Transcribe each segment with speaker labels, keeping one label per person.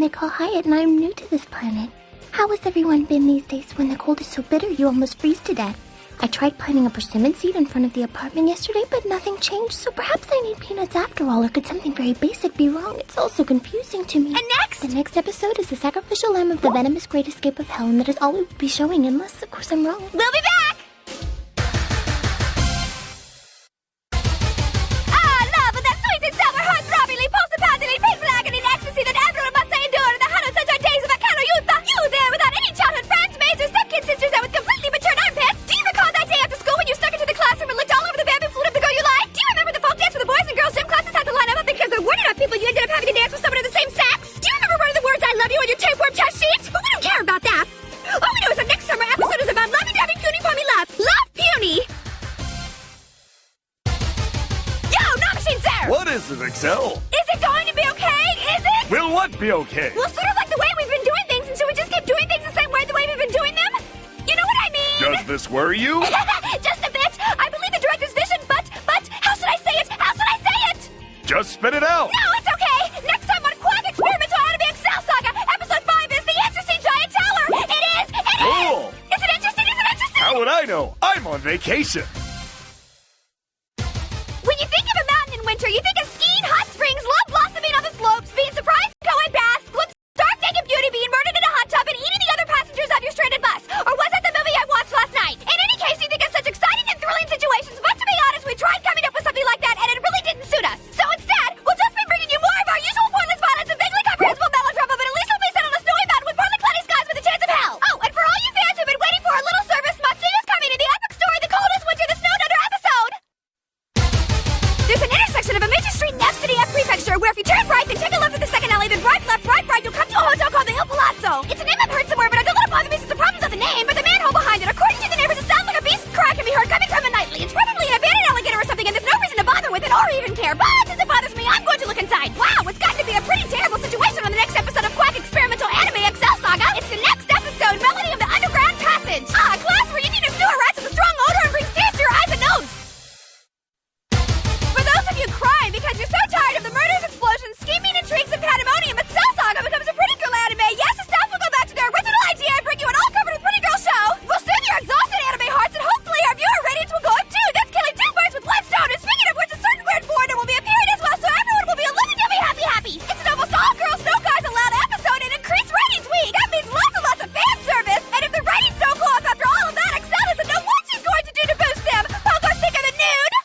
Speaker 1: they call Hyatt, and I'm new to this planet. How has everyone been these days when the cold is so bitter you almost freeze to death? I tried planting a persimmon seed in front of the apartment yesterday, but nothing changed, so perhaps I need peanuts after all, or could something very basic be wrong? It's all so confusing to me.
Speaker 2: And next?
Speaker 1: The next episode is the sacrificial lamb of the venomous Great Escape of Hell, and that is all we will be showing, unless, of course, I'm wrong.
Speaker 2: We'll be back!
Speaker 3: Excel?
Speaker 2: Is it going to be okay? Is it?
Speaker 3: Will what be okay?
Speaker 2: Well, sort of like the way we've been doing things, and should we just keep doing things the same way the way we've been doing them? You know what I mean?
Speaker 3: Does this worry you?
Speaker 2: Just a bit. I believe the director's vision, but, how should I say it? How should I say it?
Speaker 3: Just spit it out.
Speaker 2: No, it's okay. Next time on Quack Experimental Anime Excel Saga, Episode 5 is The Interesting Giant Tower. It is!
Speaker 3: Cool.
Speaker 2: Is it interesting? Is it interesting?
Speaker 3: How would I know? I'm on vacation.
Speaker 2: When you think of a mountain in winter, you think of skiing, hot springs, love blossoming on the slopes, being surprised to go in baths, glimpse stark naked beauty, being murdered in a hot tub, and eating the other passengers of your stranded bus. Or was it the movie I watched last night? In any case, you think of such exciting and thrilling situations, but to be honest, we tried coming up with something like that, and it really didn't suit us. So instead, we'll just be bringing you more of our usual pointless violence and vaguely comprehensible melodrama, but at least we'll be set on a snowy mountain with partly cloudy skies with a chance of hell. Oh, and for all you fans who've been waiting for a little service, Matsui is coming in the epic story, The Coldest Winter the Snowed Under episode. There's an intersection of a major street in F City F Prefecture where if you turn right, then take a left at the second alley, then right, left, right, you'll come to a hotel called the Il Palazzo. It's a name I've heard somewhere, but don't let it bother me since the problem's of the name. But the manhole behind it, according to the neighbors, it sounds like a beast's cry can be heard coming from it nightly. It's probably an abandoned alligator or something, and there's no reason to bother with it or even care. But since it bothers me, I'm going to look inside. Wow, it's got to be a pretty terrible situation on the next episode of Quack Experimental Anime Excel Saga. It's the next episode, Melody of the Underground Passage. Ah, a class reunion of sewer rats with a strong odor and brings tears to your eyes and nose. For those of you crying because you're so tired of the murders, explosions, scheming, intrigues, and pandemonium, Excel Saga becomes a pretty girl anime. Yes, the staff will go back to their original idea and bring you an all-covered with pretty girl show. We'll soothe your exhausted anime hearts, and hopefully our viewer ratings will go up too. That's killing two birds with one stone. And speaking of which, a certain weird foreigner will be appearing as well, so everyone will be a living yummy happy. It's an almost all girls, no guys allowed episode and increased ratings week. That means lots and lots of fan service. And if the ratings don't go up after all of that, Excel doesn't know what she's going to do to boost them. Pogo's think of the nude.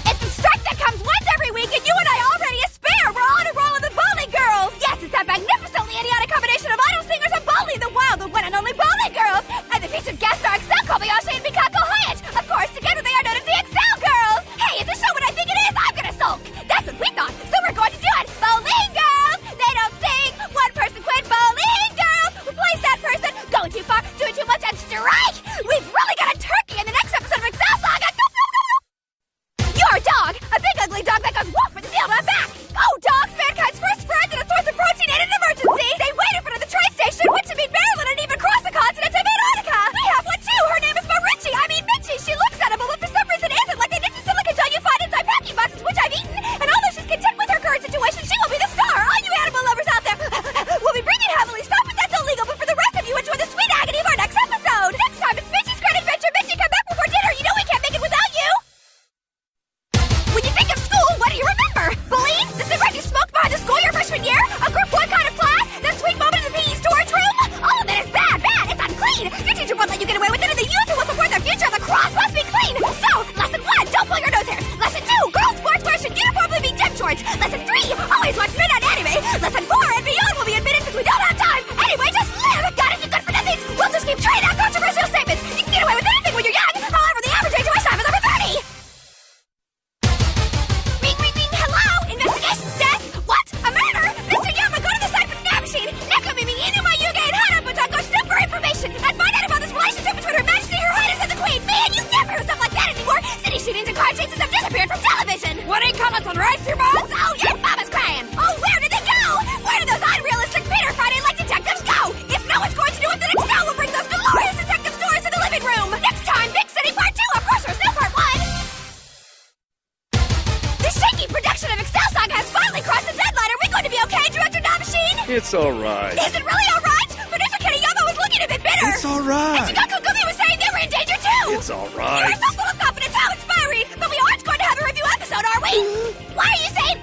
Speaker 2: It's a strike that comes once every week, and you and
Speaker 3: It's alright.
Speaker 2: Is it really alright? Producer Keniyama was looking a bit bitter.
Speaker 3: It's alright.
Speaker 2: And Chigaku Gumi was saying they were in danger too.
Speaker 3: It's
Speaker 2: You
Speaker 3: alright.
Speaker 2: are so full of confidence, how inspiring! But we aren't going to have a review episode, are we? Why are you saying,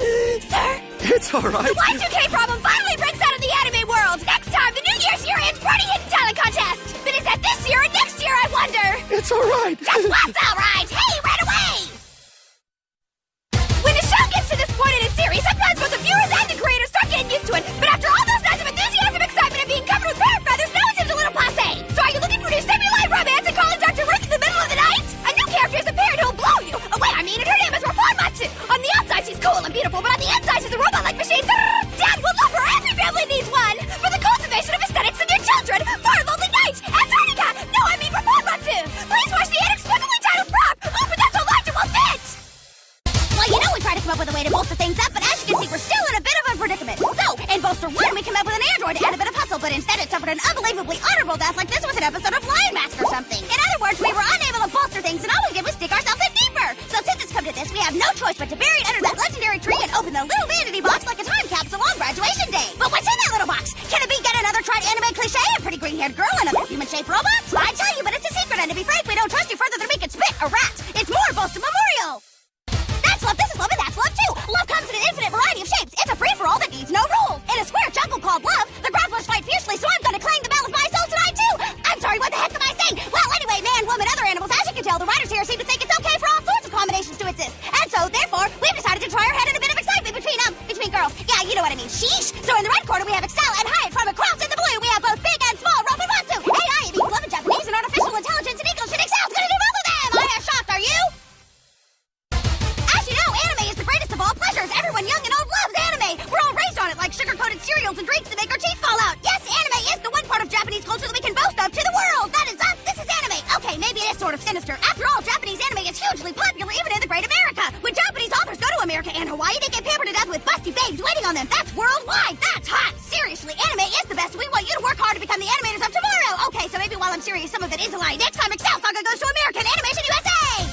Speaker 2: sir?
Speaker 3: It's alright.
Speaker 2: The Y2K problem finally breaks out of the anime world. Next time, the New Year's year-end party hidden talent contest. But is that this year or next year, I wonder?
Speaker 3: It's alright.
Speaker 2: Just what's alright? Hey, right away! When the show gets to this point in its series, sometimes both the viewers and the creators start getting used to it. But after all those nights of enthusiasm, excitement, and being covered with parrot feathers, now it seems a little passé. So are you looking for new semi-live romance and calling Dr. Ruth in the middle of the night? A new character is a parrot who'll blow you. Oh, wait, I mean, and her name is Rapunzel. On the outside, she's cool and beautiful, but on the inside, she's a robot-like machine. Dad will love her. Every family needs one. For the cultivation of aesthetics in their children. For a lonely night. Antarctica. No, I mean Rapunzel. Please watch the inexplicably titled prop. Oh, but that's so large it won't fit. Well, you know we try to come up with a way to bolster things up, but as you can see, we're still in a bit of a predicament. So, in Bolster 1, we came up with an android to add a bit of hustle, but instead it suffered an unbelievably honorable death like this was an episode of Lion Mask or something. In other words, we were unable to bolster things, and all we did was stick ourselves in deeper. So since it's come to this, we have no choice but to bury it under that legendary tree and open the little vanity box like a time capsule on graduation day. But what's in that little box? Can it be yet another tried anime cliche? A pretty green-haired girl and other human-shaped robots? I tell you, but it's a secret, and to be frank, we don't trust you further than we can spit a rat. It's more Bolster Memorial. That's love, this is love, and that's love too. Love comes in an infinite variety of shapes. It's a free-for-all that needs no rules. In a square jungle called love, the grapplers fight fiercely, so I'm gonna claim the battle of my soul tonight too. I'm sorry, what the heck am I saying? Well, anyway, man, woman, other animals, as you can tell, the writers here seem to think it's okay for all sorts of combinations to exist. And so, therefore, we've decided to try our hand in a bit of excitement between girls. Yeah, you know what I mean, sheesh. So in the red corner, we have Excel and Hyatt. From across in the blue, we have both big and small Rapunzel. AI, it means love in Japanese and artificial intelligence in English, and Excel's gonna do both of them. I am shocked, are you? As you know, anime is the greatest of all pleasures. Everyone young and old loves anime. We're all raised on it like sugar-coated cereals and drinks that make our teeth fall out. Yes, anime is the one part of Japanese culture that we can boast of to the world. That is us. This is anime. Okay, maybe it is sort of sinister. After all, Japanese anime is hugely popular even in the great America. When Japanese authors go to America and Hawaii, they get pampered to death with busty babes waiting on them. That's worldwide. That's hot. Seriously, anime is the best. We want you to work hard to become the animators of tomorrow. Okay, so maybe while I'm serious, some of it is a lie. Next time, Excel Saga goes to American Animation USA.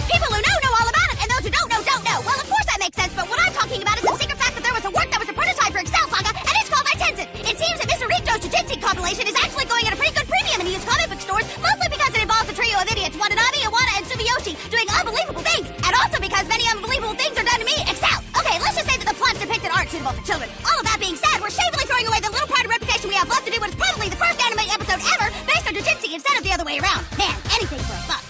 Speaker 2: People who know all about it, and those who don't know. Well, of course that makes sense, but what I'm talking about is the secret fact that there was a work that was a prototype for Excel Saga, and it's called by Tenzin. It seems that Mr. Rito's Jujutsu compilation is actually going at a pretty good premium in used comic book stores, mostly because it involves a trio of idiots, Watanabe, Iwata, and Tsubiyoshi, doing unbelievable things, and also because many unbelievable things are done to me, Excel. Okay, let's just say that the plot's depicted aren't suitable for children. All of that being said, we're shamefully throwing away the little pride and reputation we have left to do what is probably the first anime episode ever based on Jujutsu instead of the other way around. Man, anything for a buck.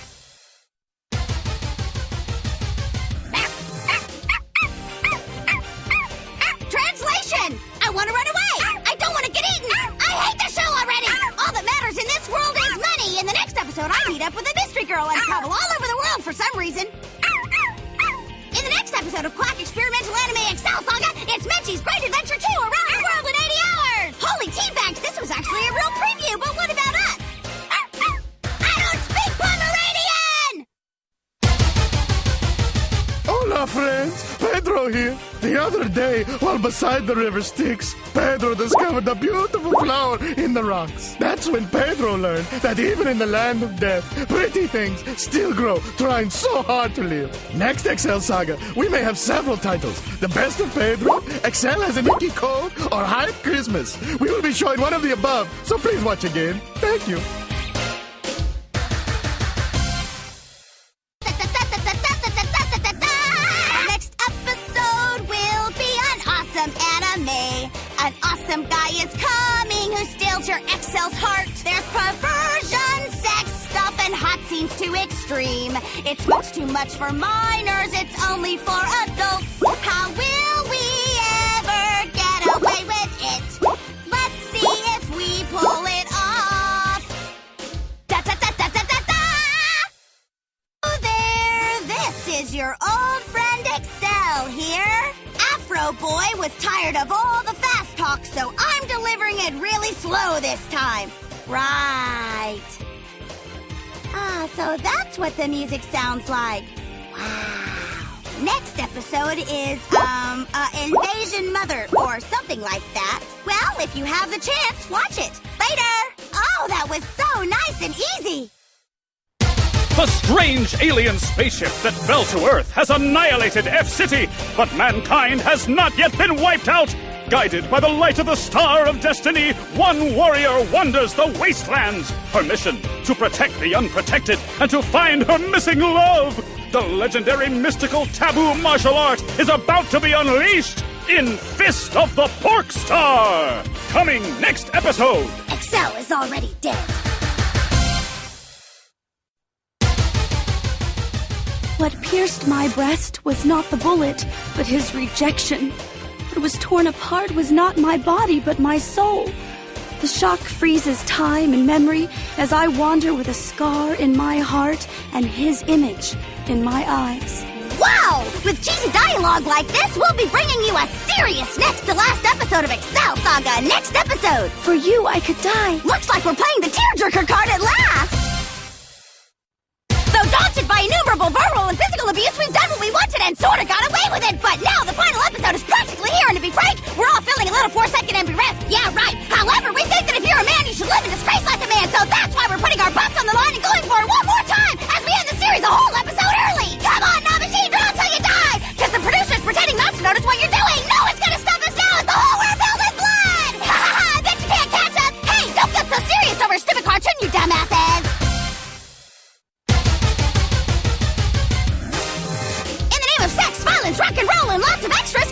Speaker 2: Translation! I want to run away! I don't want to get eaten! I hate the show already! All that matters in this world is money! In the next episode, I meet up with a mystery girl and travel all over the world for some reason. In the next episode of Quack Experimental Anime Excel Saga, it's Menchie's Great Adventure 2 around the world in 80 hours! Holy teabags, this was actually a real preview, but what about us? I don't speak Pomeranian!
Speaker 3: Hola, friends. Pedro here. The other day, while beside the river Styx, Pedro discovered a beautiful flower in the rocks. That's when Pedro learned that even in the land of death, pretty things still grow, trying so hard to live. Next Excel Saga, we may have several titles. The Best of Pedro, Excel has an Icky Code, or Hype Christmas. We will be showing one of the above, so please watch again. Thank you.
Speaker 2: An awesome guy is coming who steals your Excel's heart. There's perversion, sex stuff, and hot scenes to extreme. It's much too much for minors, it's only for adults. How will we ever get away with it? Let's see if we pull it off. Da-da-da-da-da-da-da! Oh there, this is your old friend Excel here. Afro Boy was tired of all the fast talk, so I'm delivering it really slow this time. Right. So that's what the music sounds like. Wow. Next episode is, Invasion Mother, or something like that. Well, if you have the chance, watch it. Later! Oh, that was so nice and easy!
Speaker 4: The strange alien spaceship that fell to Earth has annihilated F-City, but mankind has not yet been wiped out. Guided by the light of the Star of Destiny, one warrior wanders the wastelands. Her mission, to protect the unprotected and to find her missing love. The legendary mystical taboo martial art is about to be unleashed in Fist of the Pork Star. Coming next episode.
Speaker 2: Excel is already dead.
Speaker 5: What pierced my breast was not the bullet, but his rejection. What was torn apart was not my body, but my soul. The shock freezes time and memory as I wander with a scar in my heart and his image in my eyes.
Speaker 2: Wow! With cheesy dialogue like this, we'll be bringing you a serious next-to-last episode of Excel Saga next episode!
Speaker 5: For you, I could die.
Speaker 2: Looks like we're playing the tearjerker card at last! Though daunted by innumerable verbal and physical abuse, we've done what we wanted and sorta got away with it! But now the final episode is practically here, and to be frank, we're all feeling a little forsaken and bereft. Yeah, right! However, we think that if you're a man, you should live in disgrace like a man, so that's why we're putting our butts on the line and going for it one more time as we end the series a whole episode early! Come on, Namashi, draw till you die! Because the producer's pretending not to notice what you're doing! No one's gonna stop us now as the whole world filled with blood! Ha ha ha! I bet you can't catch us! Hey, don't get so serious over a stupid cartoon, you dumbasses! In the name of sex, violence, rock and roll, and lots of extras,